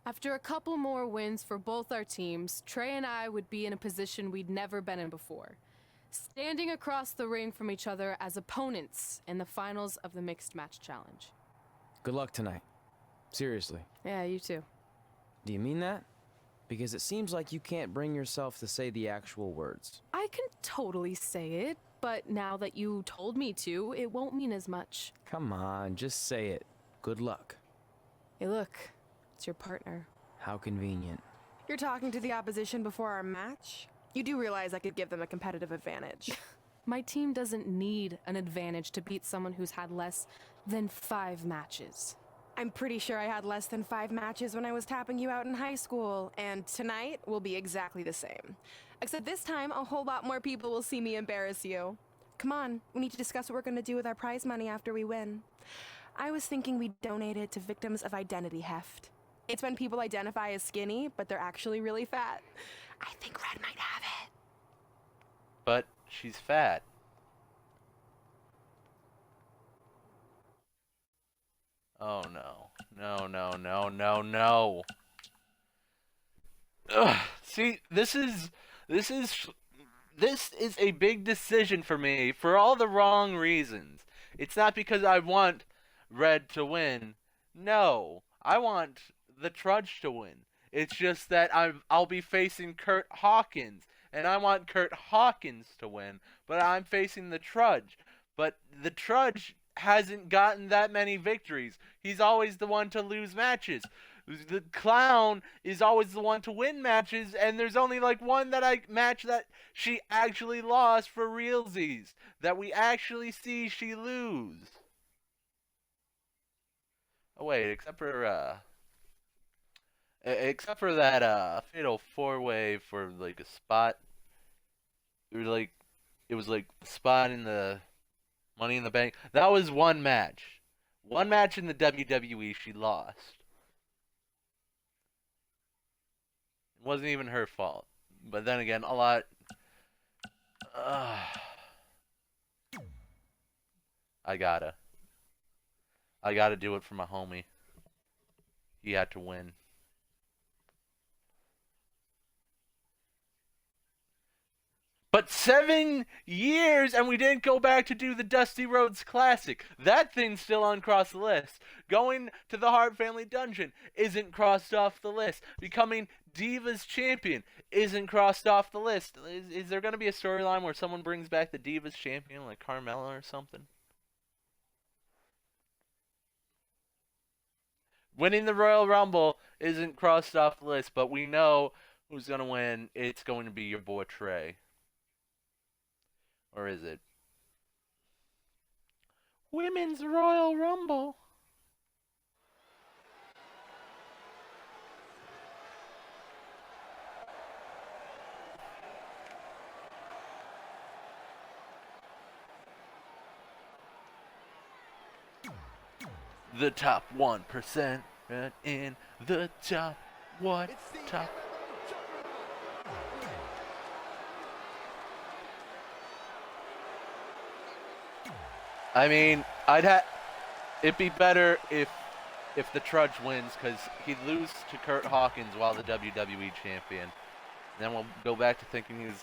After a couple more wins for both our teams, Trey and I would be in a position we'd never been in before. Standing across the ring from each other as opponents in the finals of the Mixed Match Challenge. Good luck tonight. Seriously. Yeah, you too. Do you mean that? Because it seems like you can't bring yourself to say the actual words. I can totally say it, but now that you told me to, it won't mean as much. Come on, just say it. Good luck. Hey, look. It's your partner. How convenient. You're talking to the opposition before our match? You do realize I could give them a competitive advantage. My team doesn't need an advantage to beat someone who's had less than 5 matches. I'm pretty sure I had less than 5 matches when I was tapping you out in high school, and tonight will be exactly the same. Except this time, a whole lot more people will see me embarrass you. Come on, we need to discuss what we're gonna do with our prize money after we win. I was thinking we'd donate it to victims of identity heft. It's when people identify as skinny, but they're actually really fat. I think Red might have it. But she's fat. Oh no. No, no, no, no, no. Ugh. See, this is a big decision for me for all the wrong reasons. It's not because I want Red to win. No, I want the Trudge to win. It's just that I'll be facing Kurt Hawkins, and I want Kurt Hawkins to win, but I'm facing the Trudge. But the Trudge hasn't gotten that many victories. He's always the one to lose matches. The Clown is always the one to win matches, and there's only like one match that she actually lost for realsies, that we actually see she lose. Oh wait, except for that fatal 4-way for like a spot. It was like the spot in the Money in the Bank. That was one match. One match in the WWE she lost. It wasn't even her fault. But then again, a lot. I gotta do it for my homie. He had to win. But 7 years and we didn't go back to do the Dusty Rhodes Classic. That thing's still uncrossed the list. Going to the Hart Family Dungeon isn't crossed off the list. Becoming Divas Champion isn't crossed off the list. Is there going to be a storyline where someone brings back the Divas Champion, like Carmella or something? Winning the Royal Rumble isn't crossed off the list, but we know who's going to win. It's going to be your boy Trey. Or is it? Women's Royal Rumble. The top 1% in the top. What? Top. I mean, it'd be better if the Trudge wins, because he'd lose to Kurt Hawkins while the WWE champion. Then we'll go back to thinking he's.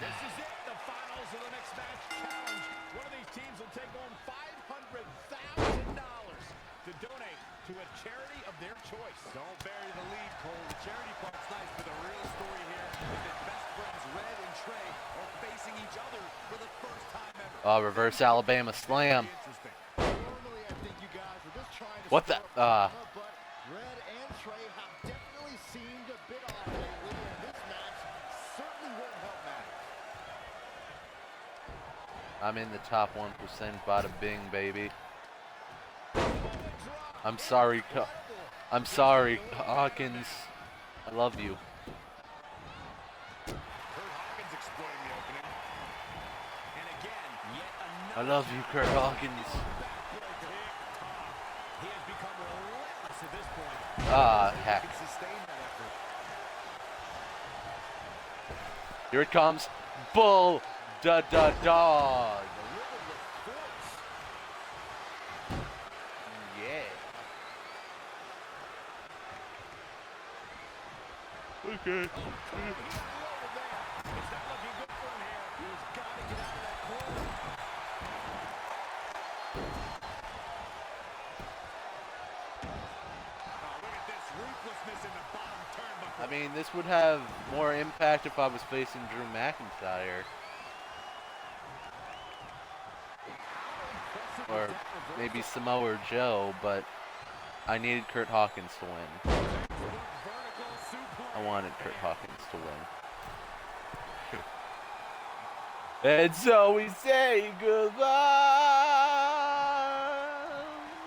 This is it, the finals of the Mixed Match Challenge. One of these teams will take on $500,000 to donate to a charity of their choice. Don't bury the lead, Cole. The charity part's nice, but the real story here is that best friends Red and Trey are facing each other for the first time ever. Oh, reverse Alabama slam. Normally, I think you guys are just trying to What the? but Red and Trey have definitely seemed a bit off lately, and this match certainly won't help matters. I'm in the top 1%, bada bing, baby. I'm sorry, Hawkins. I love you. I love you, Kurt Hawkins. Ah, heck. Here it comes. Bull da da dog. Yeah. Okay. It's not looking good for him here. He's got to get out of that corner. Oh, look at this ruthlessness in the bottom turnbuckle. I mean, this would have more impact if I was facing Drew McIntyre. Or maybe Samoa Joe, but I needed Kurt Hawkins to win. I wanted Kurt Hawkins to win. And so we say goodbye,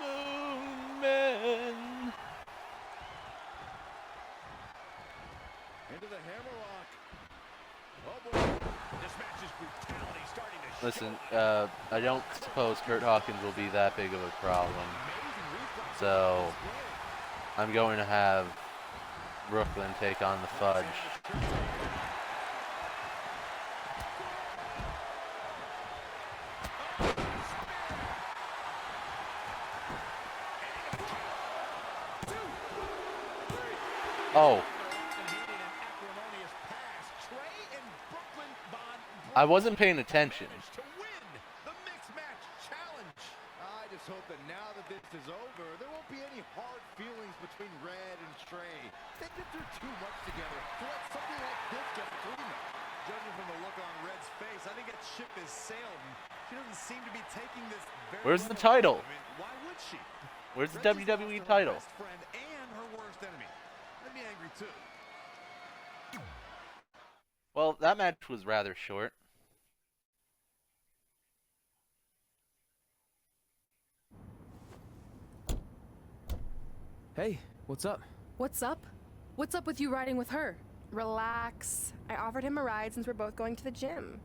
Moon Man. Into the hammerlock. Oh boy. This match's brutality starting to Listen, show. I don't suppose Kurt Hawkins will be that big of a problem. So I'm going to have Brooklyn take on the Fudge. Oh. I wasn't paying attention. To win the mixed match challenge. I just hope that now that this is over, there won't be any hard feelings between Red and Trey. They've been through too much together to let something like this get between them. Judging from the look on Red's face, I think that ship has sailed. She doesn't seem to be taking this very Where's the well. title? I mean, why would she? Where's the Red just lost WWE her title? best friend and her worst enemy. I'd be angry too. Well, that match was rather short. Hey, what's up? What's up? What's up with you riding with her? Relax. I offered him a ride since we're both going to the gym.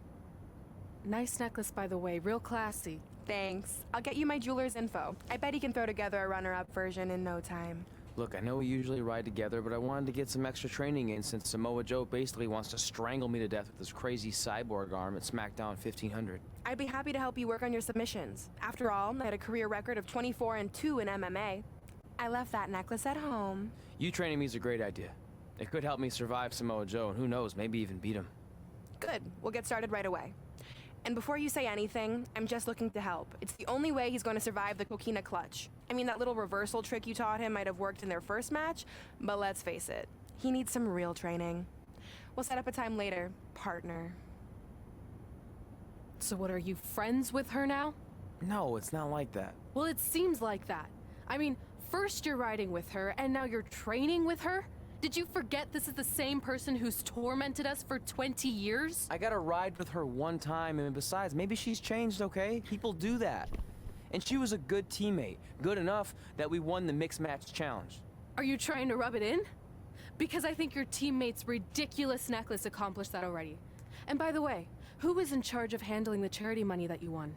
Nice necklace, by the way. Real classy. Thanks. I'll get you my jeweler's info. I bet he can throw together a runner-up version in no time. Look, I know we usually ride together, but I wanted to get some extra training in since Samoa Joe basically wants to strangle me to death with this crazy cyborg arm at SmackDown 1500. I'd be happy to help you work on your submissions. After all, I had a career record of 24-2 in MMA. I left that necklace at home. You training me is a great idea. It could help me survive Samoa Joe, and who knows, maybe even beat him. Good. We'll get started right away. And before you say anything, I'm just looking to help. It's the only way he's going to survive the coquina clutch. I mean, that little reversal trick you taught him might have worked in their first match, but let's face it, he needs some real training. We'll set up a time later, partner. So what, are you friends with her now? No, it's not like that. Well, it seems like that. I mean, first you're riding with her, and now you're training with her? Did you forget this is the same person who's tormented us for 20 years? I got to ride with her one time, and besides, maybe she's changed, okay? People do that. And she was a good teammate, good enough that we won the mixed match challenge. Are you trying to rub it in? Because I think your teammate's ridiculous necklace accomplished that already. And by the way, who was in charge of handling the charity money that you won?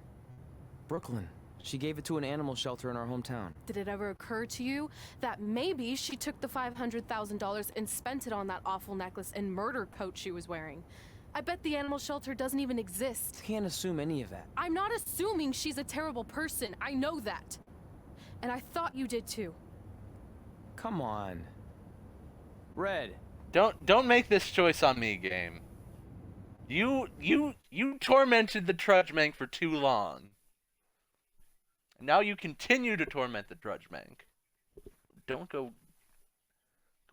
Brooklyn. She gave it to an animal shelter in our hometown. Did it ever occur to you that maybe she took the $500,000 and spent it on that awful necklace and murder coat she was wearing? I bet the animal shelter doesn't even exist. Can't assume any of that. I'm not assuming she's a terrible person. I know that. And I thought you did too. Come on. Red. Don't make this choice on me, game. You tormented the Trudge Mank for too long. And now you continue to torment the Trudge Mank. Don't go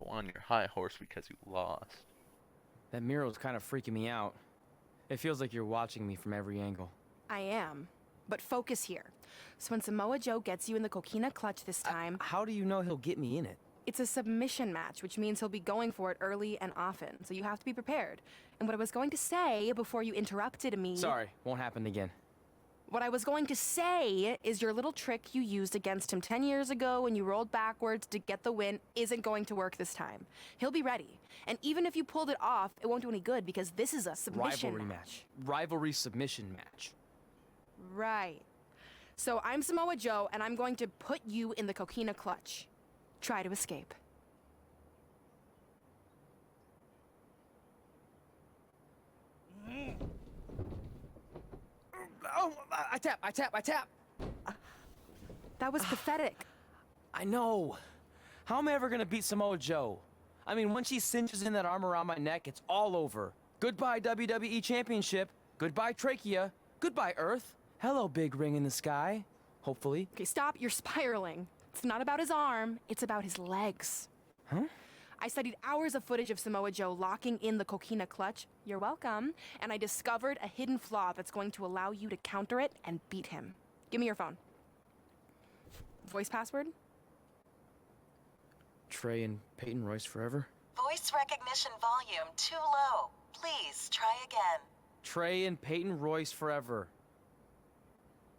on your high horse because you lost. That mural's kind of freaking me out. It feels like you're watching me from every angle. I am. But focus here. So when Samoa Joe gets you in the coquina clutch this time, How do you know he'll get me in it? it's a submission match, which means he'll be going for it early and often. So you have to be prepared. And what I was going to say before you interrupted me... Sorry, won't happen again. What I was going to say is your little trick you used against him 10 years ago when you rolled backwards to get the win isn't going to work this time. He'll be ready. And even if you pulled it off, it won't do any good because this is a submission Rivalry match. Rivalry submission match. Right. So I'm Samoa Joe, and I'm going to put you in the coquina clutch. Try to escape. Oh, I tap. That was pathetic. I know. How am I ever gonna beat Samoa Joe? I mean, when she cinches in that arm around my neck, it's all over. Goodbye, WWE Championship. Goodbye, Trachea. Goodbye, Earth. Hello, big ring in the sky. Hopefully. Okay, stop. You're spiraling. It's not about his arm. It's about his legs. Huh? I studied hours of footage of Samoa Joe locking in the coquina clutch. You're welcome. And I discovered a hidden flaw that's going to allow you to counter it and beat him. Give me your phone. Voice password? Trey and Peyton Royce forever? Voice recognition volume too low. Please try again. Trey and Peyton Royce forever.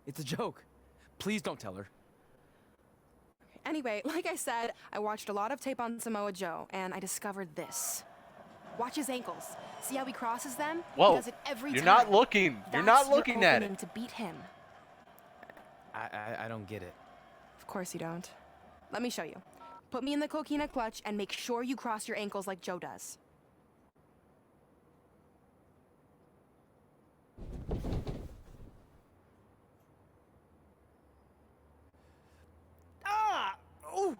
It's a joke. Please don't tell her. Anyway, like I said, I watched a lot of tape on Samoa Joe, and I discovered this. Watch his ankles. See how he crosses them? Whoa. He does it every You're time. not looking. You're That's not looking your at opening it. to beat him. I don't get it. Of course you don't. Let me show you. Put me in the coquina clutch and make sure you cross your ankles like Joe does. Ah! Oh!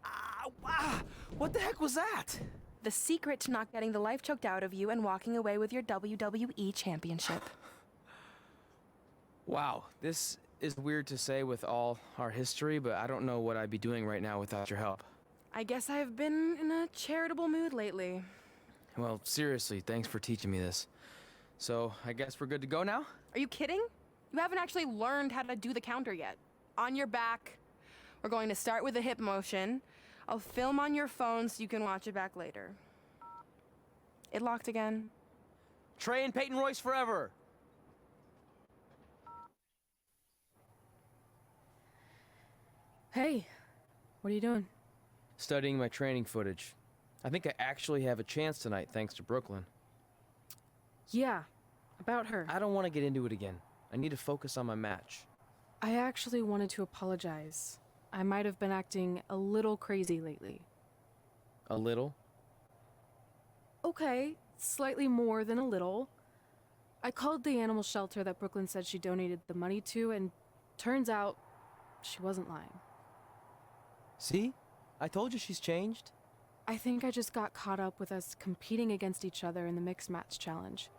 Ah! Ah! What the heck was that? The secret to not getting the life choked out of you and walking away with your WWE championship. Wow, this is weird to say with all our history, but I don't know what I'd be doing right now without your help. I guess I've been in a charitable mood lately. Well, seriously, thanks for teaching me this. So, I guess we're good to go now? Are you kidding? You haven't actually learned how to do the counter yet. On your back. We're going to start with a hip motion. I'll film on your phone so you can watch it back later. It locked again. Trey and Peyton Royce forever! Hey, what are you doing? Studying my training footage. I think I actually have a chance tonight thanks to Brooklyn. Yeah, about her. I don't want to get into it again. I need to focus on my match. I actually wanted to apologize. I might have been acting a little crazy lately. A little? Okay, slightly more than a little. I called the animal shelter that Brooklyn said she donated the money to, and turns out she wasn't lying. See? I told you she's changed. I think I just got caught up with us competing against each other in the mixed match challenge.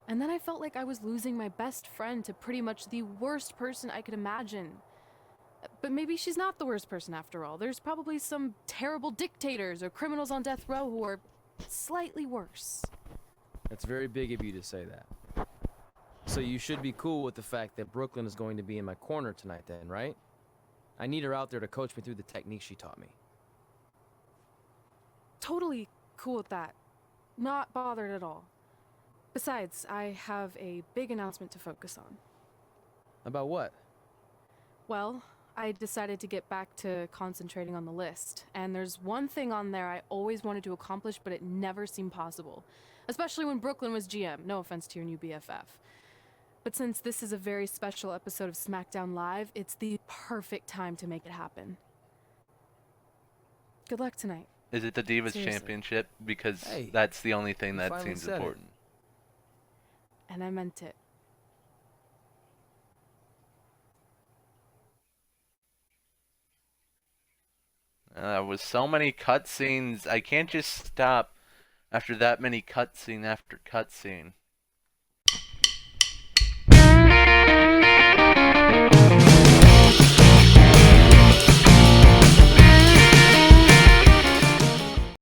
And then I felt like I was losing my best friend to pretty much the worst person I could imagine. But maybe she's not the worst person after all. There's probably some terrible dictators or criminals on death row who are slightly worse. That's very big of you to say that. So you should be cool with the fact that Brooklyn is going to be in my corner tonight then, right? I need her out there to coach me through the technique she taught me. Totally cool with that. Not bothered at all. Besides, I have a big announcement to focus on. About what? Well, I decided to get back to concentrating on the list, and there's one thing on there I always wanted to accomplish, but it never seemed possible. Especially when Brooklyn was GM, no offense to your new BFF. But since this is a very special episode of SmackDown Live, it's the perfect time to make it happen. Good luck tonight. Is it the Divas Seriously. Championship? Because Hey, that's the only thing you that finally seems said it. important. And I meant it. With so many cutscenes, I can't just stop after that many cutscene after cutscene.